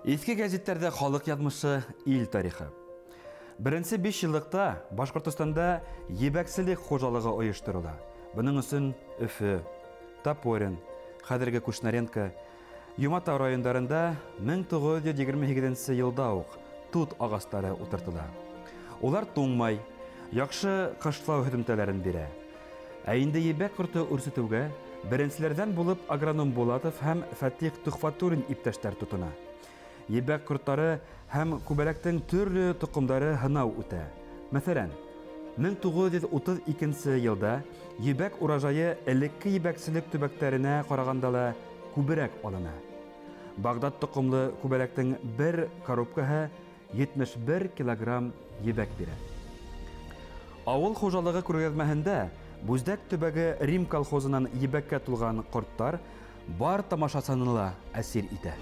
Eski газеттерде халық язмышы ил тарихы. Бірінші 5 жылдықта Башқұртстанда ебәкселек қожалығы ойыштырыла. Бұның үшін Үфі, Топорин, хәзіргі Кушнаренко, Юмата райондарында 1928 елда ук тут ағастары утыртыла. Олар туңмай, яқшы қышлау хүдімтелерін бере. Әйінді ебәк құрты үрсітуге біріншілерден болып агроном Болатов һәм Фәтих Тухфатурин иптәштәр тутына. Ебәк құрттары һәм күбәләктің түрлі тұқымдары һынау үтә. Мәсәлән, 1932 елда ебәк уражайы элекке ебәкселек төбәктәренә караганда күберәк алына. Багдад тұқымлы күбәләктің бер коробкаһы 71 килограмм ебәк бирә. Авыл хужалыгы күргәзмәһендә Бүздәк төбәге Рим колхозынан ебәккә тулган корттар бар тамашасына әсир итә.